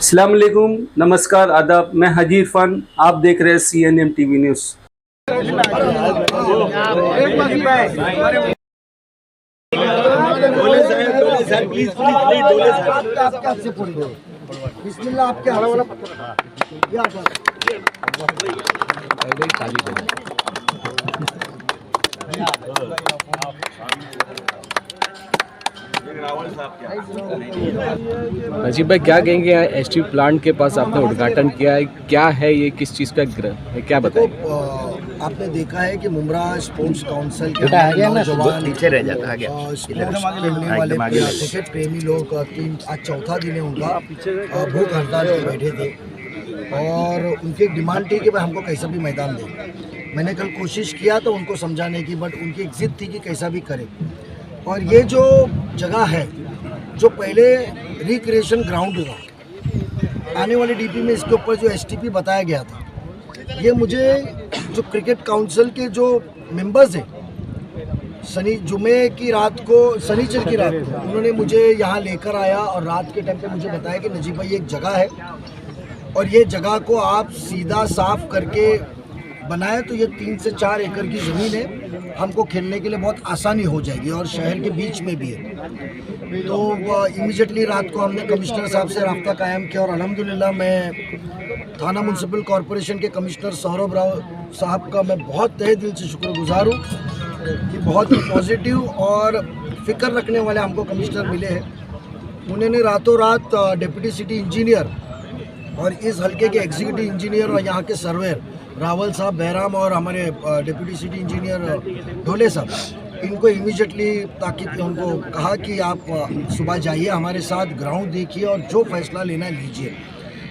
अस्सलाम वालेकुम, नमस्कार, आदाब। मैं हाजी इरफान, आप देख रहे हैं CNN TV न्यूज़। बिस्मिल्लाह आपके नजीब भाई क्या कहेंगे? यहाँ एसटी प्लांट के पास आपने उद्घाटन किया है, क्या है ये, किस चीज़ का ग्रह है, क्या बताएं? आपने देखा है कि मुमरा स्पोर्ट्स काउंसिल के नौजवान नीचे रह जाता है स्पोर्ट्स खेलने वाले क्रिकेट प्रेमी लोग आज चौथा दिन है उनका भूख हड़ताल पर बैठे थे और उनकी एक डिमांड थी कि भाई हमको कैसा भी मैदान दे। मैंने कल कोशिश किया तो उनको समझाने की, बट उनकी एक जिद थी कि कैसा भी करे। और ये जो जगह है जो पहले रिक्रिएशन ग्राउंड था, आने वाले डीपी में इसके ऊपर जो एसटीपी बताया गया था, ये मुझे जो क्रिकेट काउंसिल के जो मेंबर्स हैं शनिचर की रात को उन्होंने मुझे यहाँ लेकर आया और रात के टाइम पे मुझे बताया कि नजीब भाई एक जगह है और ये जगह को आप सीधा साफ करके बनाए तो ये 3 से 4 एकड़ की ज़मीन है, हमको खेलने के लिए बहुत आसानी हो जाएगी और शहर के बीच में भी है। तो इमीडिएटली रात को हमने कमिश्नर साहब से रब्ता कायम किया और अल्हम्दुलिल्लाह मैं थाना म्यूनसिपल कॉरपोरेशन के कमिश्नर सौरभ राव साहब का मैं बहुत तहे दिल से शुक्रगुजार हूँ कि बहुत ही पॉजिटिव और फिक्र रखने वाले हमको कमिश्नर मिले हैं। उन्होंने रातों रात डिप्टी सिटी इंजीनियर और इस हल्के के एग्जीक्यूटिव इंजीनियर और यहाँ के सर्वेयर रावल साहब, बहराम और हमारे डिप्टी सिटी इंजीनियर ढोले साहब, इनको इमीडिएटली ताकि उनको कहा कि आप सुबह जाइए हमारे साथ, ग्राउंड देखिए और जो फैसला लेना है लीजिए।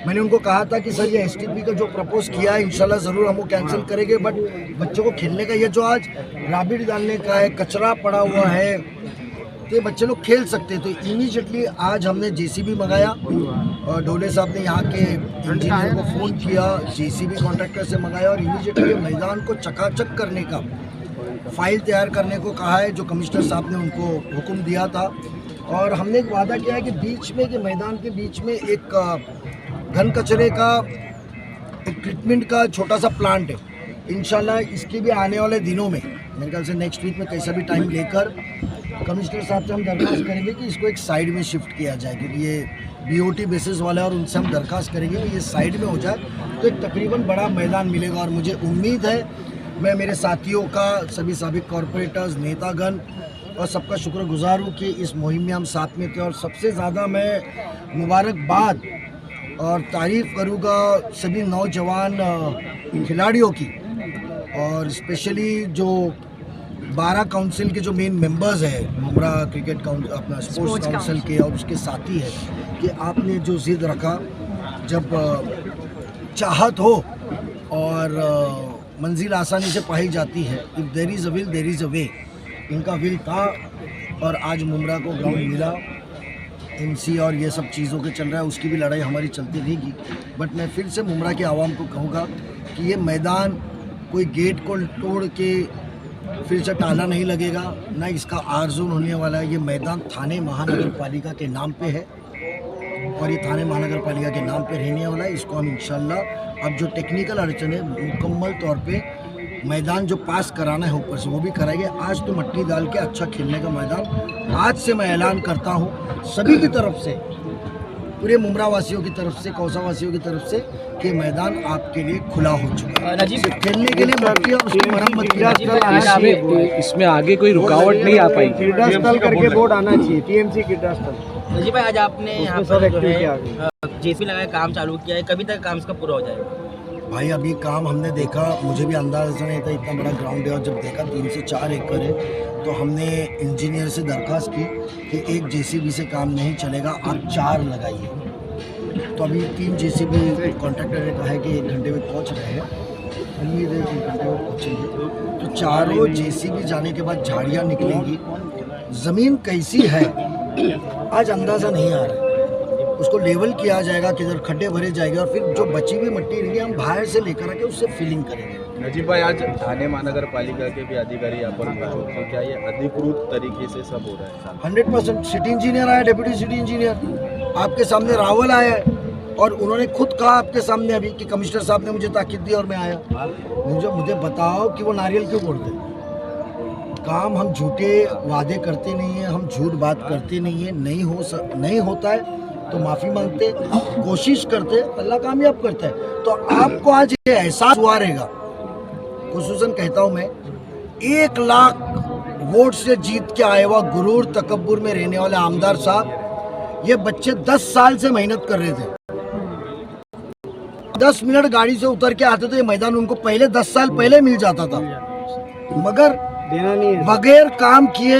मैंने उनको कहा था कि सर ये एसटीपी का जो प्रपोज किया है इंशाल्लाह ज़रूर हम वो कैंसिल करेंगे, बट बच्चों को खेलने का ये जो आज राबिट डालने का है, कचरा पड़ा हुआ है, तो ये बच्चे लोग खेल सकते हैं। तो इमीडिएटली आज हमने जेसीबी मंगाया और ढोले साहब ने यहाँ के इंजीनियर को फ़ोन किया, जेसीबी कॉन्ट्रैक्टर से मंगाया और इमीडिएटली मैदान को चकाचक करने का फाइल तैयार करने को कहा है, जो कमिश्नर साहब ने उनको हुक्म दिया था। और हमने एक वादा किया है कि बीच में के मैदान के बीच में एक घन कचरे का एक ट्रीटमेंट का छोटा सा प्लांट है। इंशाल्लाह इसके भी आने वाले दिनों में, मेरे ख्याल से नेक्स्ट वीक में कैसा भी टाइम लेकर कमिश्नर साहब से हम दरख्वास्त करेंगे कि इसको एक साइड में शिफ्ट किया जाए, क्योंकि ये बीओटी बेसिस वाला है और उनसे हम दरख्वास्त करेंगे कि ये साइड में हो जाए तो एक तकरीबन बड़ा मैदान मिलेगा। और मुझे उम्मीद है, मैं मेरे साथियों का, सभी साबिक कॉरपोरेटर्स, नेतागण और सबका शुक्रगुजार हूँ कि इस मुहिम में हम साथ में थे। और सबसे ज़्यादा मैं मुबारकबाद और तारीफ़ करूँगा सभी नौजवान खिलाड़ियों की, और स्पेशली जो 12 काउंसिल के जो मेन मेंबर्स हैं मुमरा क्रिकेट काउंसिल, अपना स्पोर्ट्स काउंसिल के, और उसके साथी है कि आपने जो ज़िद रखा, जब चाहत हो और मंजिल आसानी से पाई जाती है, if there is a will there is a way. इनका विल था और आज मुमरा को ग्राउंड मिला। एमसी और ये सब चीज़ों के चल रहा है, उसकी भी लड़ाई हमारी चलती रहेगी। बट मैं फिर से मुमरा के आवाम को कहूँगा कि ये मैदान कोई गेट को तोड़ के फिर से ताला नहीं लगेगा, ना इसका आरजून होने वाला है। ये मैदान थाने महानगर पालिका के नाम पे है और ये थाने महानगर पालिका के नाम पे रहने वाला है। इसको हम इंशाल्लाह अब जो टेक्निकल अड़चन है मुकम्मल तौर पे मैदान जो पास कराना है ऊपर से वो भी कराएंगे। आज तो मट्टी डाल के अच्छा खेलने का मैदान आज से मैं ऐलान करता हूँ सभी की तरफ से, पूरे मुमरा वासियों की तरफ से, कौसा वासियों की तरफ से, कि मैदान आपके लिए खुला हो चुका है। खेलने के लिए मट्टी और उसकी मरम्मत की इसमें आगे कोई रुकावट नहीं आ पाएगी। क्रीड़ा स्थल करके बोर्ड आना चाहिए, टीएमसी क्रीड़ा स्थल। नजीब भाई, आज आपने यहाँ पर जो है जेसीबी लगाया, काम चालू किया है, कभी तक काम इसका पूरा हो जाएगा? भाई अभी काम हमने देखा, मुझे भी अंदाज़ा नहीं था इतना बड़ा ग्राउंड है, और जब देखा 3 से 4 एकड़ है तो हमने इंजीनियर से दरख्वास्त की कि एक जेसीबी से काम नहीं चलेगा, आप 4 लगाइए। तो अभी 3 जेसीबी कॉन्ट्रैक्टर ने कहा है कि 1 घंटे में पहुंच रहे हैं, उम्मीद है कि 1 घंटे में पहुँचेंगे। तो चारों जेसीबी जाने के बाद झाड़ियाँ निकलेंगी। ज़मीन कैसी है आज अंदाज़ा नहीं आ रहा है, उसको लेवल किया जाएगा, किधर खड्डे भरे जाएंगे और फिर जो बची हुई मट्टी रहेगी हम बाहर से लेकर आके उससे फिलिंग करेंगे। नजीब भाई, आज थाने महानगर पालिका के भी अधिकारी यहाँ पर मौजूद हैं, क्या ये अधिकृत तरीके से सब हो रहा है? 100% सिटी इंजीनियर आया, डिप्टी सिटी इंजीनियर आपके सामने रावल आया है, और उन्होंने खुद कहा आपके सामने अभी कि कमिश्नर साहब ने मुझे ताकीद दी और मैं आया। मुझे बताओ कि वो नारियल क्यों फोड़ते हैं? काम हम झूठे वादे करते नहीं हैं, हम झूठ बात करते नहीं है, नहीं होता है तो माफ़ी मांगते, कोशिश करते, अल्लाह कामयाब करता है। तो आपको आज ये एहसास हुआ रहेगा, खुसूसन कहता हूँ मैं, 1 लाख वोट से जीत के आए हुआ गुरूर तकब्बुर में रहने वाले आमदार साहब, ये बच्चे 10 साल से मेहनत कर रहे थे। 10 मिनट गाड़ी से उतर के आते तो ये मैदान उनको पहले 10 साल पहले मिल जाता था, मगर बगैर काम किए,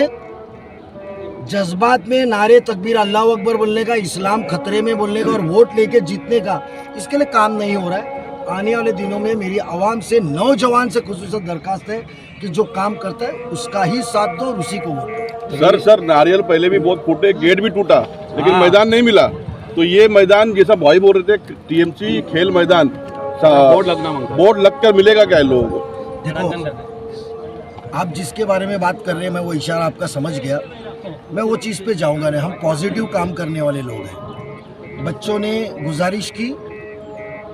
जज्बात में नारे तकबीर अल्लाह अकबर बोलने का, इस्लाम खतरे में बोलने का और वोट लेके जीतने का, इसके लिए काम नहीं हो रहा है। आने वाले दिनों में मेरी आवाम से, नौजवान से खुसूसन दरखास्त है कि जो काम करता है उसका ही साथ दो और उसी को वोट दो। सर नारियल पहले भी बहुत फूटे, गेट भी टूटा, लेकिन मैदान नहीं मिला। तो ये मैदान जैसा भाई बोल रहे थे टीएमसी खेल मैदान बोर्ड लगकर मिलेगा क्या लोगों को? देखो, आप जिसके बारे में बात कर रहे हैं मैं वो इशारा आपका समझ गया, मैं वो चीज़ पे जाऊंगा नहीं। हम पॉजिटिव काम करने वाले लोग हैं। बच्चों ने गुजारिश की,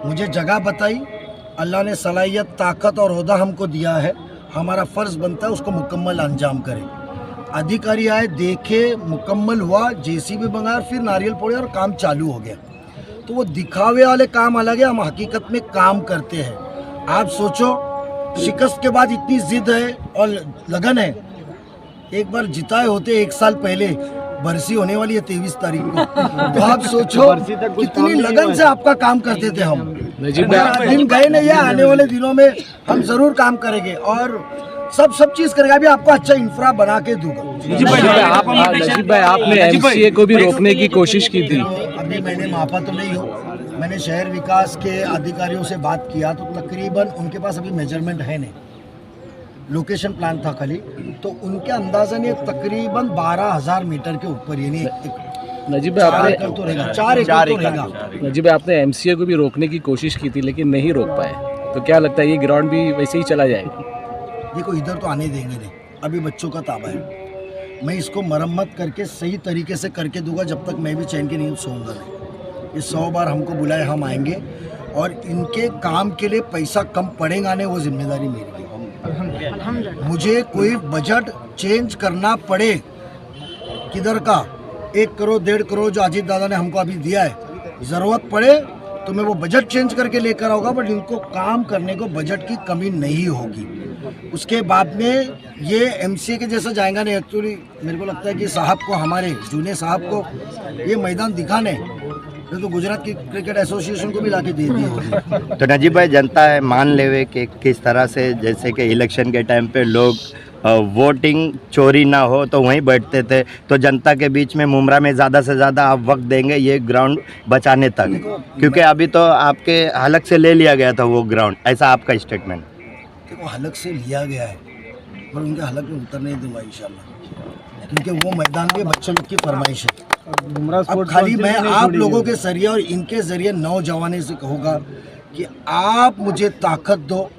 मुझे जगह बताई, अल्लाह ने सलाहियत, ताकत और ओहदा हमको दिया है, हमारा फ़र्ज़ बनता है उसको मुकम्मल अंजाम करें। अधिकारी आए, देखे, मुकम्मल हुआ, जेसीबी मंगाया, फिर नारियल फोड़े और काम चालू हो गया। तो वो दिखावे वाले काम अलग है, हम हकीकत में काम करते हैं। आप सोचो, शिकस्त के बाद इतनी जिद है और लगन है। एक बार जिताए होते 1 साल पहले, बरसी होने वाली है 23 तारीख को, तो आप सोचो कितनी लगन से आपका काम करते थे हम। दिन गए नहीं है, आने वाले दिनों में हम जरूर काम करेंगे और सब चीज करेगा। अभी आपको अच्छा इंफ्रा बना के दूंगा। नजीब भाई, आपने एमसीए को भी रोकने की कोशिश की थी। अभी मैंने मापा तो नहीं हो, मैंने शहर विकास के अधिकारियों से बात किया तो तकरीबन उनके पास अभी मेजरमेंट है नहीं, लोकेशन प्लान था खाली, तो उनके अंदाजन ये तकरीबन 12,000 मीटर के ऊपर, यानी नजीब भाई आपने 4 एकड़ तो रहेगा। नजीब भाई, आपने एमसीए को भी रोकने की कोशिश की थी लेकिन नहीं रोक पाए, तो क्या लगता है ये ग्राउंड भी वैसे ही चला जाएगा? देखो, इधर तो आने देंगे नहीं, अभी बच्चों का ताबा है। मैं इसको मरम्मत करके सही तरीके से करके दूंगा, जब तक मैं भी चैन की नींद सोऊंगा नहीं। ये 100 बार हमको बुलाए, हम आएंगे और इनके काम के लिए पैसा कम पड़ेगा नहीं, वो जिम्मेदारी मेरी है। मुझे कोई बजट चेंज करना पड़े किधर का, 1 करोड़ 1.5 करोड़ जो अजीत दादा ने हमको अभी दिया है, ज़रूरत पड़े तो मैं वो बजट चेंज करके लेकर आऊँगा, बट इनको काम करने को बजट की कमी नहीं होगी। उसके बाद में ये एमसीए के जैसा जाएगा नहीं। एक्चुअली मेरे को लगता है कि साहब को, हमारे जूनियर साहब को ये मैदान दिखाने तो गुजरात की क्रिकेट एसोसिएशन को भी लाके दे दिया। तो नजीब भाई, जनता है मान लेवे कि किस तरह से, जैसे कि इलेक्शन के टाइम पे लोग वोटिंग चोरी ना हो तो वहीं बैठते थे, तो जनता के बीच में मुमरा में ज़्यादा से ज़्यादा आप वक्त देंगे ये ग्राउंड बचाने तक, क्योंकि अभी तो आपके हलक से ले लिया गया था वो ग्राउंड, ऐसा आपका स्टेटमेंट? देखो, हलक से लिया गया है पर उनके हलक में उतर नहीं दूंगा इंशाल्लाह, क्योंकि वो मैदान के बच्चों लोग की फरमाइश है। अब खाली मैं आप लोगों के जरिए और इनके जरिए नौजवानों से कहूँगा कि आप मुझे ताकत दो।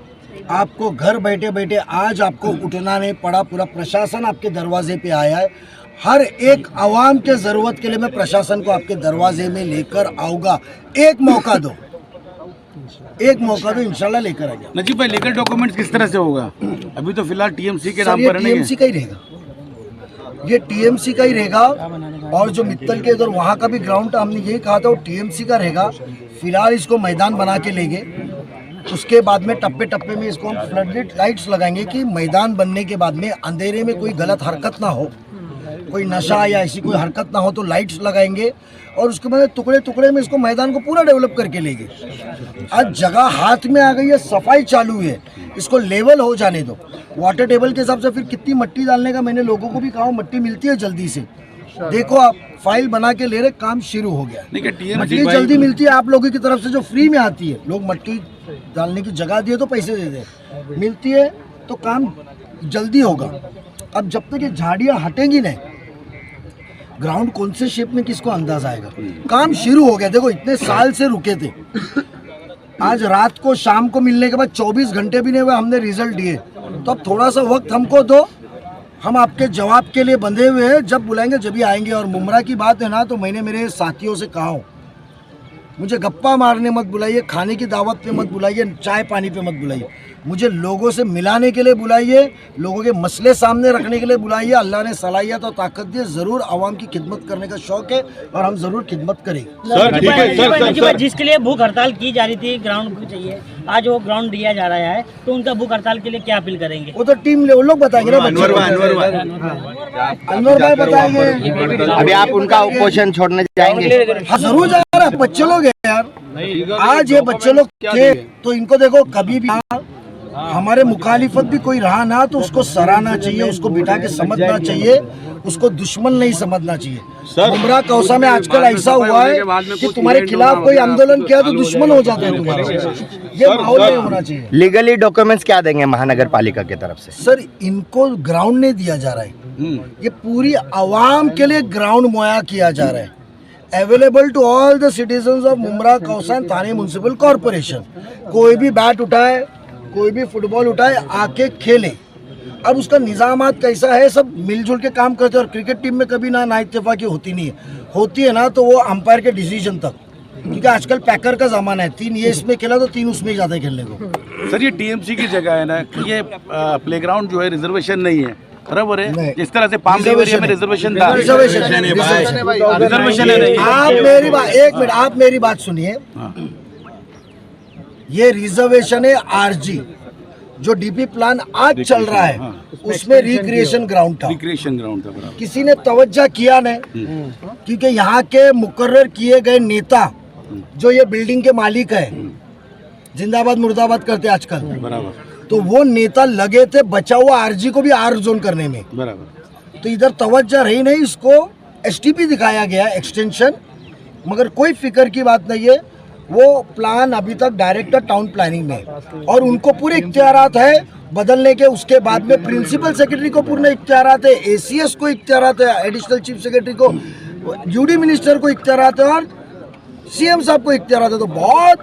आपको घर बैठे बैठे आज आपको उठना नहीं पड़ा, पूरा प्रशासन आपके दरवाजे पे आया है। हर एक आवाम के ज़रूरत के लिए मैं प्रशासन को आपके दरवाजे में लेकर आऊँगा। एक मौका दो, इंशाल्लाह लेकर आ जाओ। नजीब भाई, लीगल डॉक्यूमेंट्स किस तरह से होगा? अभी तो फिलहाल टीएमसी के नाम पर है, टीएमसी का ही रहेगा, ये टीएमसी का ही रहेगा। और जो मित्तल के इधर वहाँ का भी ग्राउंड था, हमने यही कहा था वो टीएमसी का रहेगा। फिलहाल इसको मैदान बना के लेंगे, उसके बाद में टप्पे टप्पे में इसको हम फ्लड लाइट्स लगाएंगे कि मैदान बनने के बाद में अंधेरे में कोई गलत हरकत ना हो, कोई नशा या ऐसी कोई हरकत ना हो, तो लाइट्स लगाएंगे और उसके बाद टुकड़े टुकड़े में इसको मैदान को पूरा डेवलप करके लेंगे। आज जगह हाथ में आ गई है, सफाई चालू है, इसको लेवल हो जाने दो। वाटर टेबल के हिसाब से फिर कितनी मट्टी डालने का मैंने लोगों को भी कहा, मट्टी मिलती है जल्दी से। देखो, आप फाइल बना के ले रहे, काम शुरू हो गया। मट्टी जल्दी मिलती है आप लोगों की तरफ से, जो फ्री में आती है। लोग मट्टी डालने की जगह दिए तो पैसे दे दे, मिलती है तो काम जल्दी होगा। अब जब तक ये झाड़ियाँ हटेंगी नहीं, ग्राउंड कौन से शेप में किसको अंदाज आएगा। काम शुरू हो गया। देखो, इतने साल से रुके थे, आज रात को शाम को मिलने के बाद 24 घंटे भी नहीं हुए, हमने रिजल्ट दिए। तो अब थोड़ा सा वक्त हमको दो, हम आपके जवाब के लिए बंधे हुए हैं। जब बुलाएंगे जब भी आएंगे। और मुमरा की बात है ना, तो मैंने मेरे साथियों से कहा हूँ, मुझे गप्पा मारने मत बुलाइए, खाने की दावत पे मत बुलाइए, चाय पानी पे मत बुलाइए। मुझे लोगों से मिलाने के लिए बुलाइए, लोगों के मसले सामने रखने के लिए बुलाइए। अल्लाह ने सलाहियत और ताकत दी, ज़रूर आवाम की खिदमत करने का शौक़ है और हम ज़रूर खिदमत करेंगे। सर ठीक है सर जिसके लिए भूख हड़ताल की जा रही थी, ग्राउंड को चाहिए, आज वो ग्राउंड दिया जा रहा है, तो उनका भूख हड़ताल के लिए क्या अपील करेंगे? वो तो टीम वो लोग बताएंगे ना, अनवर भाई बताएंगे। अभी आप उनका उपोषण छोड़ने जाएंगे? हाँ जरूर जा रहा है, बच्चे लोग हैं यार। आज ये बच्चे लोग थे तो इनको देखो, कभी भी हमारे मुखालिफत भी कोई रहा ना तो उसको सराहना चाहिए, उसको बिठा के समझना चाहिए, उसको दुश्मन नहीं समझना चाहिए। मुमरा कौसा में आजकल ऐसा हुआ है कि तुम्हारे खिलाफ कोई आंदोलन किया तो दुश्मन हो जाते हैं तुम्हारा। ये माहौल नहीं होना चाहिए। लीगली डॉक्यूमेंट्स क्या देंगे महानगर पालिका की तरफ से? सर इनको ग्राउंड नहीं दिया जा रहा है, ये पूरी आवाम के लिए ग्राउंड मुहैया किया जा रहा है, available to all the citizens of Mumbra Kausa Thane municipal corporation. कोई भी बैट उठाए, कोई भी फुटबॉल उठाए, आके खेले। अब उसका निज़ामात कैसा है, सब मिलजुल के काम करते हैं। और क्रिकेट टीम में कभी ना इत्तेफाकी होती नहीं है, होती है ना तो वो अंपायर के डिसीजन तक, क्योंकि आजकल पैकर का ज़माना है, 3 ये इसमें खेला तो 3 उसमें ही जाता है खेलने को। सर ये टीएमसी की जगह है ना, ये प्लेग्राउंड जो है रिजर्वेशन नहीं है, बराबर है? जिस तरह से पाम एरिया में रिजर्वेशन था, रिजर्वेशन है नहीं। आप मेरी बात, एक मिनट आप मेरी बात सुनिए। ये रिजर्वेशन है आरजी, जो डीपी प्लान आज चल रहा है उसमें रिक्रिएशन ग्राउंड था, रिक्रिएशन ग्राउंड था, बराबर। किसी ने तवज्जो किया नहीं, क्योंकि यहाँ के मुकर्रर किए गए नेता जो ये बिल्डिंग के मालिक है, जिंदाबाद मुर्दाबाद करते आजकल, बराबर, तो वो नेता लगे थे बचा हुआ आरजी को भी आर जोन करने में, बराबर। तो इधर तवज्जो रही नहीं, इसको एसटीपी दिखाया गया एक्सटेंशन, मगर कोई फिक्र की बात नहीं है। वो प्लान अभी तक डायरेक्टर टाउन प्लानिंग में, और उनको पूरे इख्तियारात है बदलने के। उसके बाद में प्रिंसिपल सेक्रेटरी को पूर्ण इख्तियारात है, एसीएस को इख्तियारात है, एडिशनल चीफ सेक्रेटरी को, यूडी मिनिस्टर को इख्तियारात है और सीएम साहब को इख्तियारात है। तो बहुत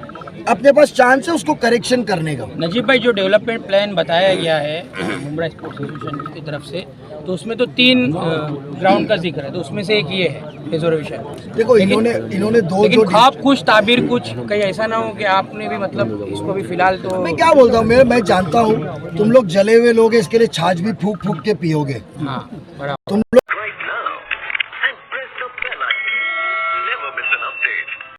अपने पास चांस है उसको करेक्शन करने का। नजीब भाई, जो डेवलपमेंट प्लान बताया गया है मुमरा स्पोर्ट्स एसोसिएशन की तरफ से, तो उसमें तो 3 ग्राउंड का जिक्र है, तो उसमें से एक ये है रिजर्वेशन। देखो इन्होंने दो, लेकिन ख्वाब कुछ ताबीर कुछ, कहीं ऐसा ना हो कि आपने भी मतलब इसको भी फिलहाल तो। मैं क्या बोलता हूँ, मैं जानता हूँ तुम लोग जले हुए लोग हैं, इसके लिए छाछ भी फूक फूक के पियोगे। हाँ, बराबर। तुम लोग